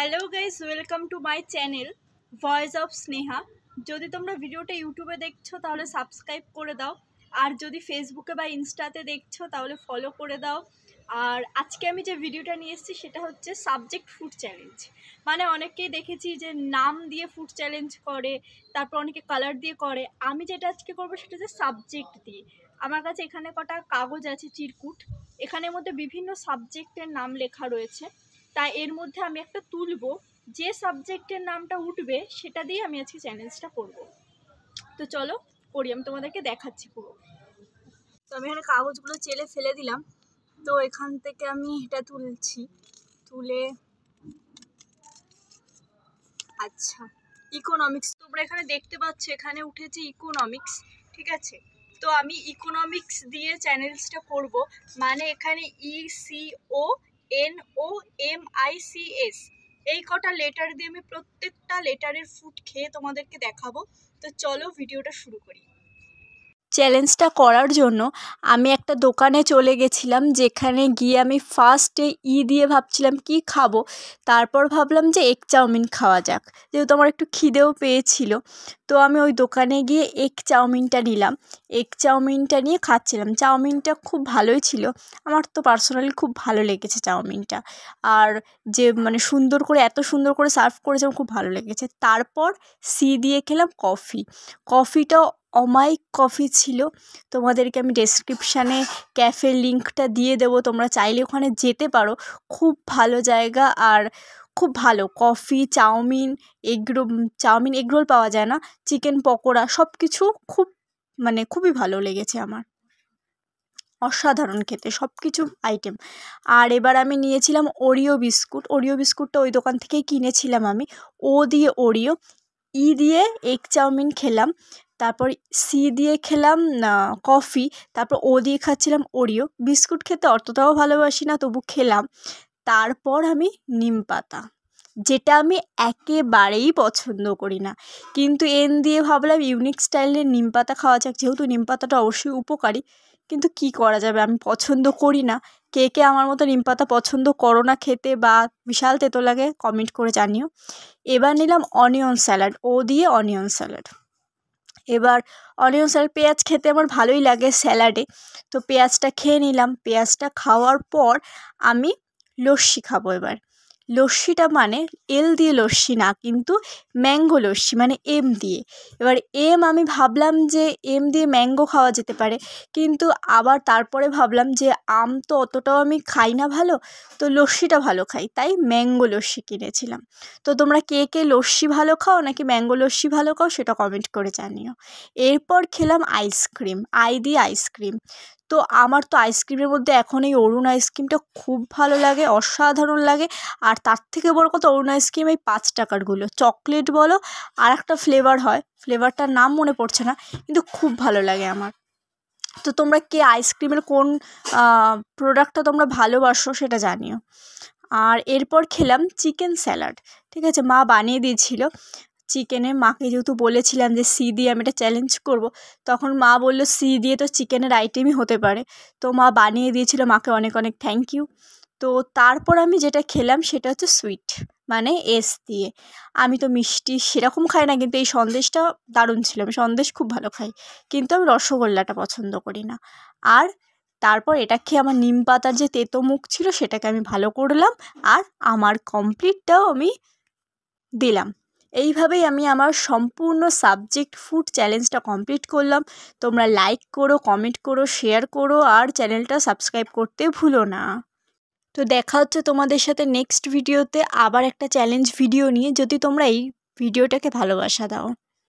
Hello guys, welcome to my channel voice of Sneha. যদি তোমরা ভিডিওটা ইউটিউবে দেখছো তাহলে সাবস্ক্রাইব করে দাও, আর যদি ফেসবুকে বা ইনস্টাতে দেখছো তাহলে ফলো করে দাও। আর আজকে আমি যে ভিডিওটা নিয়ে এসেছি সেটা হচ্ছে সাবজেক্ট ফুড চ্যালেঞ্জ। মানে অনেকেই দেখেছি যে নাম দিয়ে ফুড চ্যালেঞ্জ করে, তারপর অনেকে কালার দিয়ে করে। আমি যেটা আজকে করবো সেটা হচ্ছে সাবজেক্ট দিয়ে। আমার কাছে এখানে কটা কাগজ আছে চিরকুট, এখানের মধ্যে বিভিন্ন সাবজেক্টের নাম লেখা রয়েছে। তাই এর মধ্যে আমি একটা তুলবো, যে সাবজেক্টের নামটা উঠবে সেটা দিয়ে আমি আজকে চ্যালেঞ্জটা করব। তো চলো করি, আমি তোমাদেরকে দেখাচ্ছি পুরো। তো আমি এখানে কাগজগুলো চেলে ফেলে দিলাম। তো এখান থেকে আমি এটা তুলছি, তুলে আচ্ছা ইকোনমিক্স, তোমরা এখানে দেখতে পাচ্ছ এখানে উঠেছে ইকোনমিক্স, ঠিক আছে। তো আমি ইকোনমিক্স দিয়ে চ্যানেলসটা করব। মানে এখানে ECONOMICS এই কটা লেটার দিয়ে আমি প্রত্যেকটা লেটারের ফুড খেয়ে তোমাদেরকে দেখাবো। তো চলো ভিডিওটা শুরু করি। চ্যালেঞ্জটা করার জন্য আমি একটা দোকানে চলে গেছিলাম, যেখানে গিয়ে আমি ফার্স্টে দিয়ে ভাবছিলাম কি খাবো, তারপর ভাবলাম যে এগ চাউমিন খাওয়া যাক, যেহেতু আমার একটু খিদেও পেয়েছিল। তো আমি ওই দোকানে গিয়ে এগ চাউমিনটা নিলাম। এগ চাউমিনটা নিয়ে খাচ্ছিলাম। চাউমিনটা খুব ভালোই ছিল, আমার তো পার্সোনালি খুব ভালো লেগেছে চাউমিনটা। আর যে মানে এত সুন্দর করে সার্ভ করেছে, আমার খুব ভালো লেগেছে। তারপর দিয়ে খেলাম কফি। কফিটাও অমায়িক কফি ছিল। তোমাদেরকে আমি ডেসক্রিপশানে ক্যাফের লিঙ্কটা দিয়ে দেবো, তোমরা চাইলে ওখানে যেতে পারো। খুব ভালো জায়গা, আর খুব ভালো কফি, চাউমিন, চাউমিন এগরোল পাওয়া যায় না, চিকেন পকোড়া সব কিছু খুবই ভালো লেগেছে আমার। অসাধারণ খেতে সব কিছু আইটেম। আর এবার আমি নিয়েছিলাম ওরিও বিস্কুট। ওরিও বিস্কুটটা ওই দোকান থেকেই কিনেছিলাম আমি। দিয়ে ওরিও, দিয়ে এগ চাউমিন খেলাম। তারপর দিয়ে খেলাম কফি। তারপর দিয়ে খাচ্ছিলাম ওরিও বিস্কুট। খেতে অতটাও ভালোবাসি না, তবু খেলাম। তারপর আমি নিমপাতা, যেটা আমি একেবারেই পছন্দ করি না, কিন্তু দিয়ে ভাবলাম ইউনিক স্টাইলের নিমপাতা খাওয়া যাক, যেহেতু নিমপাতাটা অবশ্যই উপকারী। কিন্তু কি করা যাবে, আমি পছন্দ করি না। কে কে আমার মতো নিমপাতা পছন্দ করো না খেতে, বা বিশাল তেতো লাগে, কমেন্ট করে জানিও। এবার নিলাম অনিয়ন স্যালাড, দিয়ে অনিয়ন স্যালাড। এবার অনিয়ন স্যালাড, পেঁয়াজ খেতে আমার ভালোই লাগে স্যালাডে, তো পেঁয়াজটা খেয়ে নিলাম। পেঁয়াজটা খাওয়ার পর আমি লস্যি খাবো। এবার লস্যিটা মানে দিয়ে লস্যি না, কিন্তু ম্যাঙ্গো লস্যি, মানে দিয়ে। এবার আমি ভাবলাম যে দিয়ে ম্যাঙ্গো খাওয়া যেতে পারে, কিন্তু আবার তারপরে ভাবলাম যে আম তো অতটাও আমি খাই না ভালো, তো লস্যিটা ভালো খাই, তাই ম্যাঙ্গো লস্যি কিনেছিলাম। তো তোমরা কে কে লস্যি ভালো খাও নাকি ম্যাঙ্গো লস্যি ভালো খাও সেটা কমেন্ট করে জানিও। এরপর খেলাম আইসক্রিম, দিয়ে আইসক্রিম। তো আমার তো আইসক্রিমের মধ্যে এখন এই অরুণ আইসক্রিমটা খুব ভালো লাগে, অসাধারণ লাগে। আর তার থেকে বড় কথা, অরুণ আইসক্রিম এই 5 টাকারগুলো, চকলেট বলো, আর একটা ফ্লেভার হয়, ফ্লেভারটার নাম মনে পড়ছে না, কিন্তু খুব ভালো লাগে আমার। তো তোমরা কে আইসক্রিমের কোন প্রোডাক্টটা তোমরা ভালোবাসো সেটা জানিও। আর এরপর খেলাম চিকেন স্যালাড, ঠিক আছে, মা বানিয়ে দিয়েছিল। মাকে যেহেতু বলেছিলাম যে দিয়ে আমি এটা চ্যালেঞ্জ করব, তখন মা বললো দিয়ে তো চিকেনের আইটেমই হতে পারে, তো মা বানিয়ে দিয়েছিল, মাকে অনেক অনেক থ্যাংক ইউ। তো তারপর আমি যেটা খেলাম সেটা হচ্ছে সুইট, মানে দিয়ে। আমি তো মিষ্টি সেরকম খাই না, কিন্তু এই সন্দেশটা দারুণ ছিল, আমি সন্দেশ খুব ভালো খাই, কিন্তু আমি রসগোল্লাটা পছন্দ করি না। আর তারপর এটা খেয়ে আমার নিম পাতার যে তেতো মুখ ছিল সেটাকে আমি ভালো করলাম, আর আমার কমপ্লিটটাও আমি দিলাম। এইভাবেই আমি আমার সম্পূর্ণ সাবজেক্ট ফুড চ্যালেঞ্জটা কমপ্লিট করলাম। তোমরা লাইক করো, কমেন্ট করো, শেয়ার করো, আর চ্যানেলটা সাবস্ক্রাইব করতে ভুলো না। তো দেখা হচ্ছে তোমাদের সাথে নেক্সট ভিডিওতে আবার একটা চ্যালেঞ্জ ভিডিও নিয়ে, যদি তোমরা এই ভিডিওটাকে ভালোবাসা দাও।